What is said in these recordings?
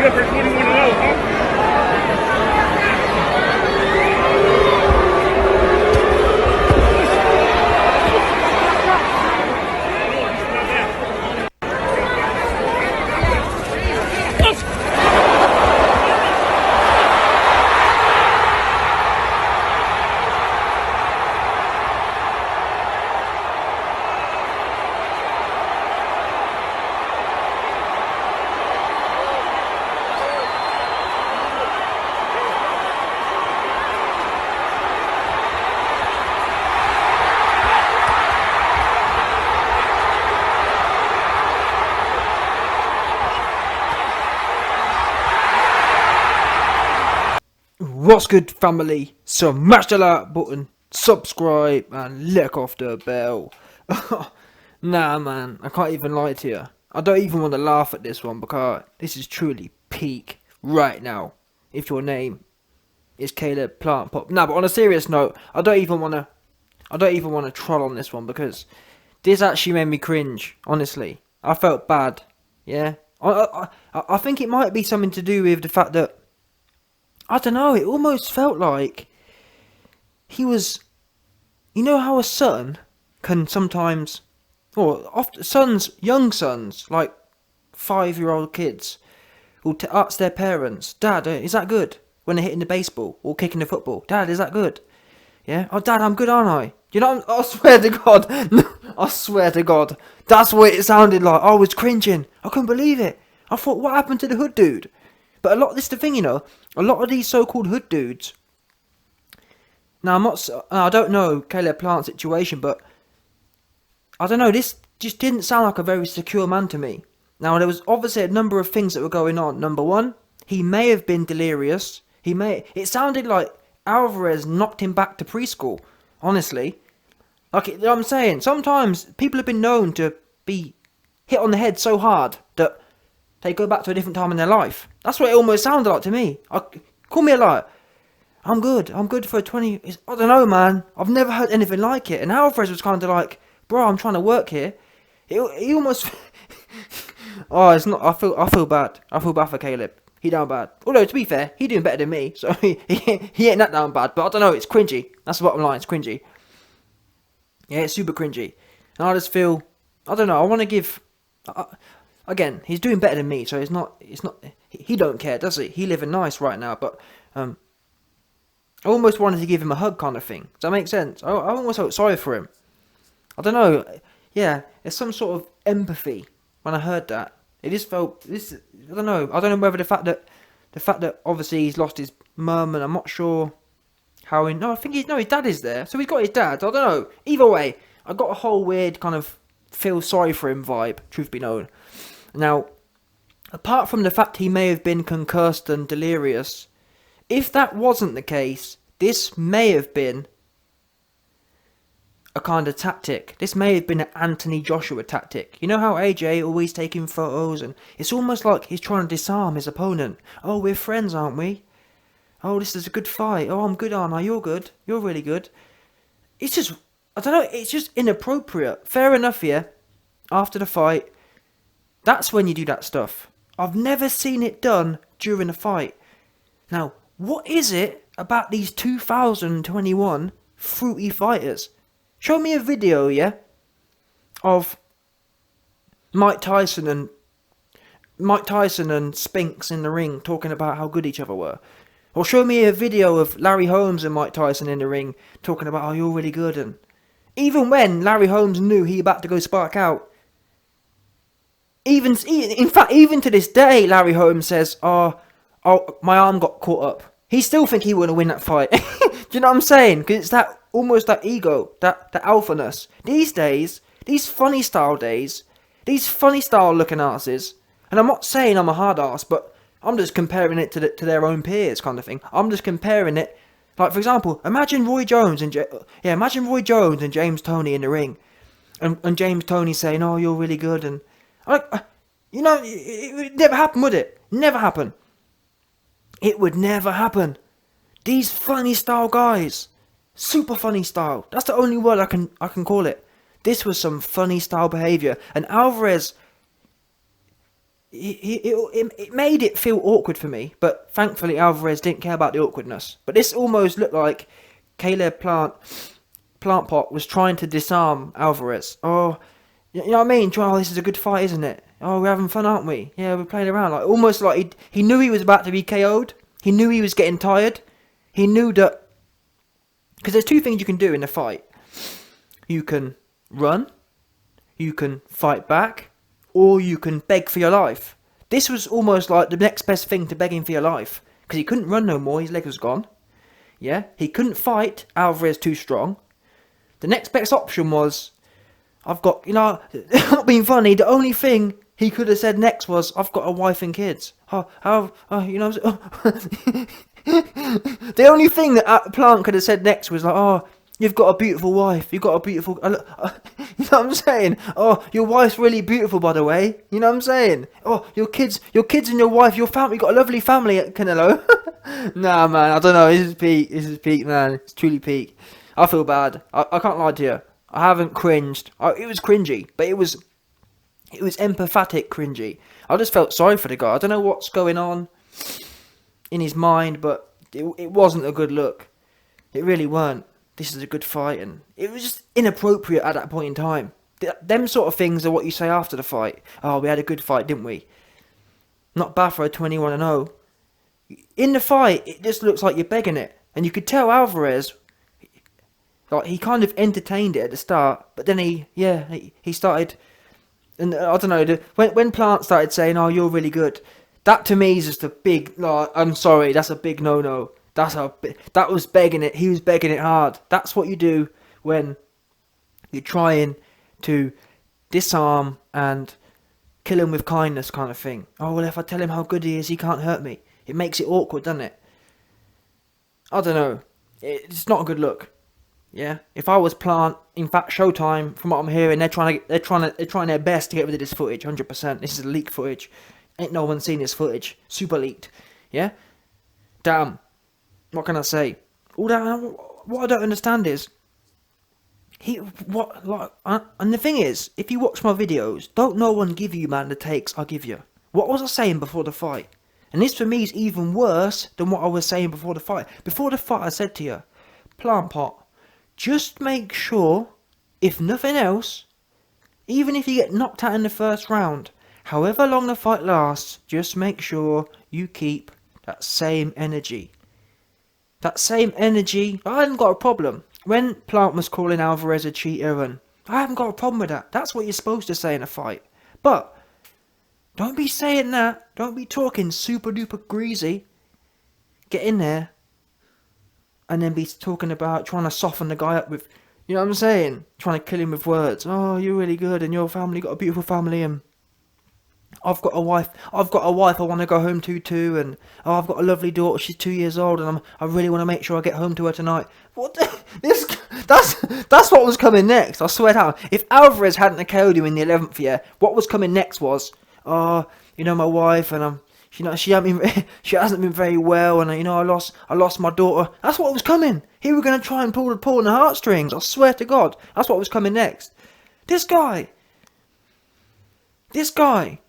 up for 21-0, huh? What's good, family? Smash the like button, subscribe, and lick off the bell. Nah, man, I can't even lie to you. I don't even want to laugh at this one because this is truly peak right now. If your name is Caleb Plant Pop. Nah, but on a serious note, I don't even want to troll on this one because this actually made me cringe. Honestly, I felt bad. Yeah, I think it might be something to do with the fact that, I don't know, it almost felt like he was, you know how a son can sometimes, or often young sons, like 5-year-old kids, will ask their parents, Dad, is that good? When they're hitting the baseball or kicking the football. Dad, is that good? Yeah? Oh, Dad, I'm good, aren't I? You know, I swear to God, I swear to God, that's what it sounded like. I was cringing. I couldn't believe it. I thought, what happened to the hood dude? But this is the thing, you know, a lot of these so-called hood dudes. Now, I don't know Caleb Plant's situation, but I don't know, this just didn't sound like a very secure man to me. Now, there was obviously a number of things that were going on. Number one, he may have been delirious. It sounded like Alvarez knocked him back to preschool, honestly. Like, you know what I'm saying? Sometimes people have been known to be hit on the head so hard that they go back to a different time in their life. That's what it almost sounded like to me. Call me a liar. I'm good for 20... I don't know, man. I've never heard anything like it. And Alvarez was kind of like, bro, I'm trying to work here. He almost... Oh, it's not... I feel bad. I feel bad for Caleb. He down bad. Although, to be fair, he doing better than me. So he ain't that down bad. But I don't know, it's cringy. That's the bottom line, it's cringy. Yeah, it's super cringy. And I just feel... I don't know, I want to give... Again, he's doing better than me, so it's not. He don't care, does he? He living nice right now, but I almost wanted to give him a hug, kind of thing. Does that make sense? I almost felt sorry for him. I don't know. Yeah, there's some sort of empathy when I heard that. It just felt this. I don't know. I don't know whether the fact that obviously he's lost his mum, and I'm not sure how. No, I think his dad is there, so he's got his dad. I don't know. Either way, I got a whole weird kind of feel sorry for him vibe. Truth be known. Now, apart from the fact he may have been concussed and delirious, if that wasn't the case, this may have been a kind of tactic. This may have been an Anthony Joshua tactic. You know how AJ always taking photos, and it's almost like he's trying to disarm his opponent. Oh, we're friends, aren't we? Oh, this is a good fight. Oh, I'm good, aren't I? You're good. You're really good. It's just, I don't know, it's just inappropriate. Fair enough, yeah. After the fight, that's when you do that stuff. I've never seen it done during a fight. Now, what is it about these 2021 fruity fighters? Show me a video, yeah, of Mike Tyson and Spinks in the ring talking about how good each other were. Or show me a video of Larry Holmes and Mike Tyson in the ring talking about, oh, you're really good. And even when Larry Holmes knew he about to go spark out, in fact, even to this day, Larry Holmes says, oh, my arm got caught up. He still think he want to win that fight. Do you know what I'm saying? Because it's that, almost that ego, that alphaness. These days, these funny style days, these funny style looking asses, and I'm not saying I'm a hard ass, but I'm just comparing it to their own peers kind of thing. I'm just comparing it, like, for example, imagine Roy Jones and James Toney in the ring. And James Toney saying, oh, you're really good, and you know, it would never happen, would it? Never happen. It would never happen. These funny style guys, super funny style. That's the only word I can call it. This was some funny style behaviour. And Alvarez, it made it feel awkward for me, but thankfully Alvarez didn't care about the awkwardness. But this almost looked like Caleb Plant Pot was trying to disarm Alvarez. Oh, you know what I mean? Oh, this is a good fight, isn't it? Oh, we're having fun, aren't we? Yeah, we're playing around. Like almost like he knew he was about to be KO'd. He knew he was getting tired. He knew that, because there's two things you can do in a fight. You can run, you can fight back, or you can beg for your life. This was almost like the next best thing to begging for your life, because he couldn't run no more, his leg was gone. Yeah, he couldn't fight, Alvarez too strong. The next best option was, I've got, not being funny, the only thing he could have said next was, I've got a wife and kids. The only thing that Plant could have said next was like, oh, you've got a beautiful wife. You've got a beautiful... you know what I'm saying? Oh, your wife's really beautiful, by the way. You know what I'm saying? Oh, your kids and your wife, your family, you've got a lovely family at Canelo. Nah, man, I don't know. This is peak. This is peak, man. It's truly peak. I feel bad. I can't lie to you. I haven't cringed. It was cringy, but it was empathetic cringy. I just felt sorry for the guy. I don't know what's going on in his mind, but it wasn't a good look. It really weren't. This is a good fight, and it was just inappropriate at that point in time. Them sort of things are what you say after the fight. Oh, we had a good fight, didn't we? Not bad for a 21-0. In the fight, it just looks like you're begging it, and you could tell Alvarez, like, he kind of entertained it at the start, but then he started, and I don't know, when Plant started saying, oh, you're really good, that to me is just a big, like, I'm sorry, that's a big no-no. That was begging it. He was begging it hard. That's what you do when you're trying to disarm and kill him with kindness, kind of thing. Oh, well, if I tell him how good he is, he can't hurt me. It makes it awkward, doesn't it? I don't know. It's not a good look. Yeah. If I was Plant, in fact, Showtime, from what I'm hearing, they're trying their best to get rid of this footage. 100%. This is leaked footage. Ain't no one seen this footage. Super leaked. Yeah. Damn. What can I say? All that. What I don't understand is, and the thing is, if you watch my videos, don't no one give you, man, the takes I give you. What was I saying before the fight? And this for me is even worse than what I was saying before the fight. Before the fight, I said to you, Plant Pot, just make sure, if nothing else, even if you get knocked out in the first round, however long the fight lasts, just make sure you keep that same energy. That same energy, I haven't got a problem. When Plant was calling Alvarez a cheater, and I haven't got a problem with that. That's what you're supposed to say in a fight. But don't be saying that. Don't be talking super duper greasy. Get in there. And then be talking about trying to soften the guy up with, you know what I'm saying? Trying to kill him with words. Oh, you're really good, and your family got a beautiful family, and I've got a wife I want to go home to too, and oh, I've got a lovely daughter, she's 2 years old, and I really want to make sure I get home to her tonight. That's what was coming next, I swear down. If Alvarez hadn't KO'd him in the 11th year, what was coming next was, oh, my wife, and she hasn't been very well, and I lost my daughter. That's what was coming. He was going to try and pull on the heartstrings, I swear to God. That's what was coming next. This guy.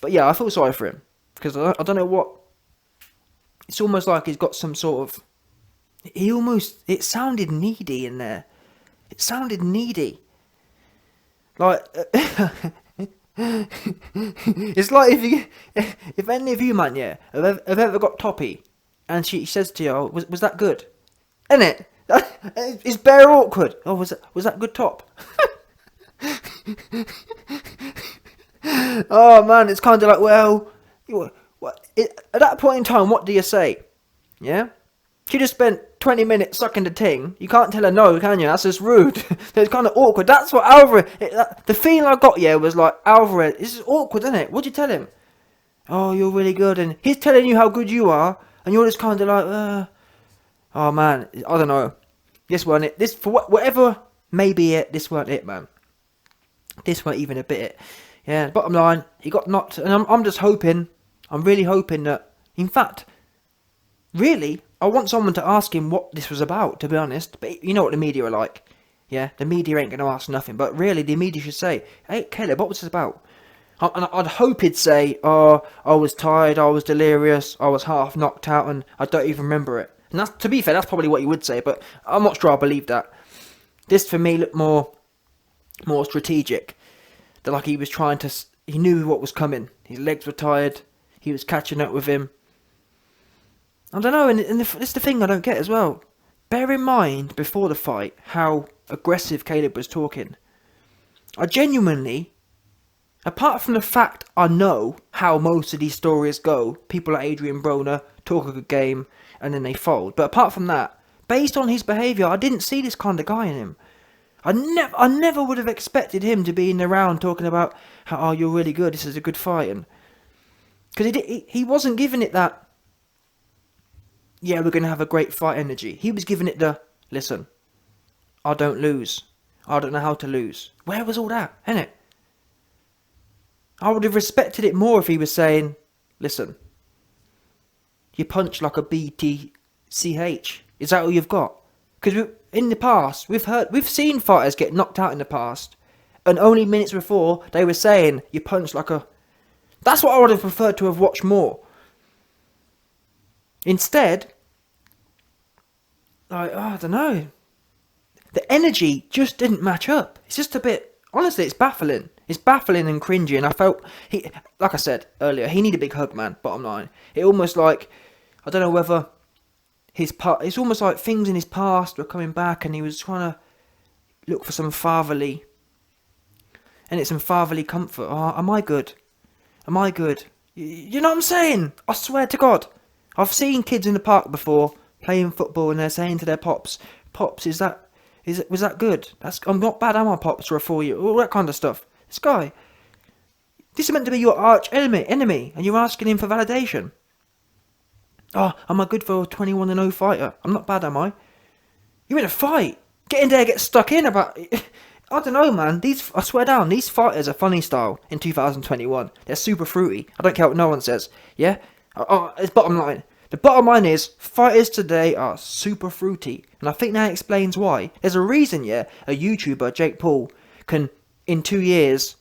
But yeah, I feel sorry for him, because I don't know what, it's almost like he's got some sort of, it sounded needy in there. It sounded needy. Like, it's like if any of you, man, yeah, have ever got toppy, and she says to you, oh, was that good? Isn't it? It's bare awkward. Oh, was that good top? Oh man, it's kind of like, well, at that point in time, what do you say? Yeah? She just spent 20 minutes sucking the ting. You can't tell her no, can you? That's just rude. It's kind of awkward. That's what Alvarez, the feeling I got, yeah, was like, Alvarez, this is awkward, isn't it? What'd you tell him? Oh, you're really good, and he's telling you how good you are, and you're just kind of like, oh man, I don't know. This weren't it. This, for whatever may be it, this weren't it, man. This weren't even a bit it. Yeah, bottom line, he got knocked, and I'm just hoping, I'm really hoping that, in fact, really, I want someone to ask him what this was about, to be honest. But you know what the media are like. Yeah, the media ain't going to ask nothing. But really, the media should say, hey, Caleb, what was this about? And I'd hope he'd say, "Oh, I was tired, I was delirious, I was half knocked out, and I don't even remember it." And that's, to be fair, that's probably what he would say, but I'm not sure I believe that. This for me looked more strategic. That like he was trying to, he knew what was coming. His legs were tired. He was catching up with him. I don't know, and it's the thing I don't get as well. Bear in mind before the fight how aggressive Caleb was talking. I genuinely, apart from the fact I know how most of these stories go, people like Adrian Broner talk a good game and then they fold. But apart from that, based on his behaviour, I didn't see this kind of guy in him. I never would have expected him to be in the round talking about how, oh, you're really good, this is a good fight. Because he wasn't giving it that, yeah, we're going to have a great fight energy. He was giving it the, listen, I don't lose. I don't know how to lose. Where was all that, innit? I would have respected it more if he was saying, listen, you punch like a BTCH. Is that all you've got? Because in the past, we've seen fighters get knocked out in the past, and only minutes before they were saying you punch like a. That's what I would have preferred to have watched more. Instead, I don't know. The energy just didn't match up. It's just a bit. Honestly, it's baffling. It's baffling and cringy, and I felt like I said earlier, he needed a big hug, man. Bottom line, it almost like I don't know whether. It's almost like things in his past were coming back, and he was trying to look for some fatherly, and it's some fatherly comfort. Oh, am I good? Am I good? You know what I'm saying? I swear to God, I've seen kids in the park before playing football, and they're saying to their pops, was that good? I'm not bad, am I, pops, for a 4-year? All that kind of stuff. This guy, this is meant to be your arch enemy, and you're asking him for validation. Oh, am I good for a 21-0 fighter? I'm not bad, am I? You're in a fight. Get in there, get stuck in about. I don't know, man. I swear down, these fighters are funny style in 2021. They're super fruity. I don't care what no one says. Yeah? It's bottom line. The bottom line is, fighters today are super fruity. And I think that explains why. There's a reason, yeah, a YouTuber, Jake Paul, can, in 2 years,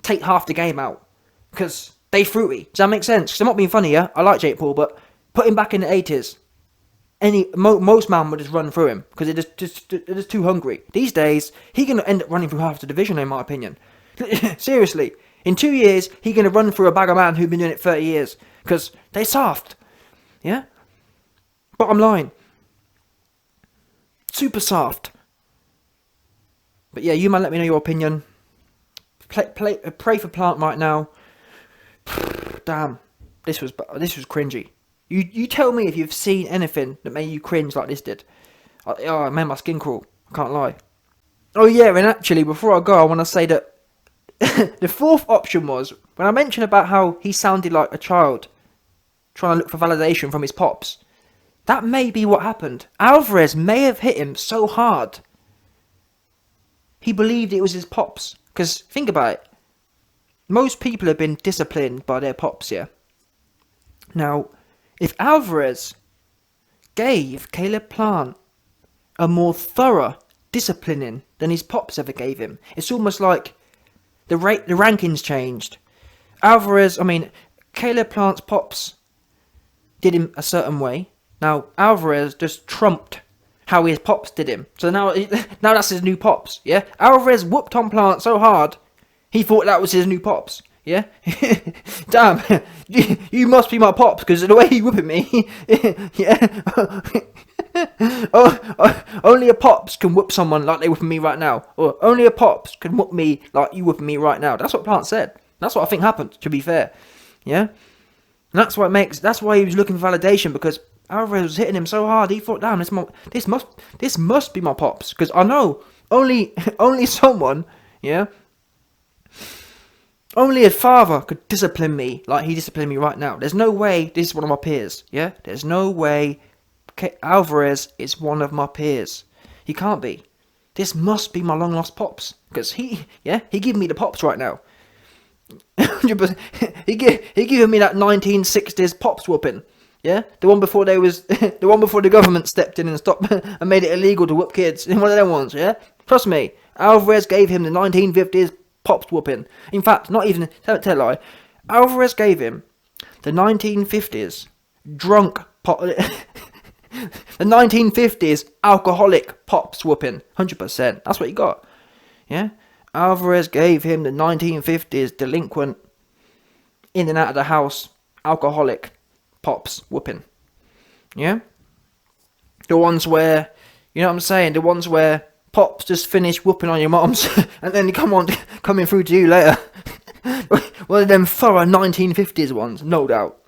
take half the game out. Because they fruity. Does that make sense? Because I'm not being funny, yeah? I like Jake Paul, but put him back in the 80s. Most man would just run through him because they're just too hungry. These days, he's going to end up running through half the division, in my opinion. Seriously. In 2 years, he's going to run through a bag of man who've been doing it 30 years because they're soft. Yeah? Bottom line. Super soft. But yeah, you man, let me know your opinion. Pray for Plant right now. Damn. This was cringy. You tell me if you've seen anything that made you cringe like this did. It made my skin crawl. I can't lie. Oh yeah, and actually, before I go, I want to say that the fourth option was, when I mentioned about how he sounded like a child trying to look for validation from his pops. That may be what happened. Alvarez may have hit him so hard, he believed it was his pops. Because, think about it. Most people have been disciplined by their pops, yeah? Now, if Alvarez gave Caleb Plant a more thorough disciplining than his pops ever gave him, it's almost like the rankings changed. Caleb Plant's pops did him a certain way. Now, Alvarez just trumped how his pops did him. So now that's his new pops, yeah? Alvarez whooped on Plant so hard, he thought that was his new pops. Yeah? Damn, you must be my pops, because the way you whipping me, yeah? Only a pops can whoop someone like they whipping me right now. Or only a pops can whoop me like you whipping me right now. That's what Plant said. That's what I think happened, to be fair. Yeah? And that's why he was looking for validation, because Alvarez was hitting him so hard, he thought, damn, this must be my pops. Because I know, only someone, yeah? Only a father could discipline me like he disciplined me right now. There's no way this is one of my peers, yeah? There's no way Alvarez is one of my peers. He can't be. This must be my long lost pops. Because he giving me the pops right now. he giving me that 1960s pops whooping. Yeah? The one before the government stepped in and stopped and made it illegal to whoop kids. One of them ones, yeah? Trust me, Alvarez gave him the 1950s pops whooping. In fact, not even, don't tell a lie, Alvarez gave him the 1950s drunk pop, the 1950s alcoholic pops whooping. 100%. That's what he got. Yeah? Alvarez gave him the 1950s delinquent, in and out of the house, alcoholic pops whooping. Yeah? The ones where, you know what I'm saying? The ones where pops just finish whooping on your moms and then coming through to you later. One of them thorough 1950s ones, no doubt.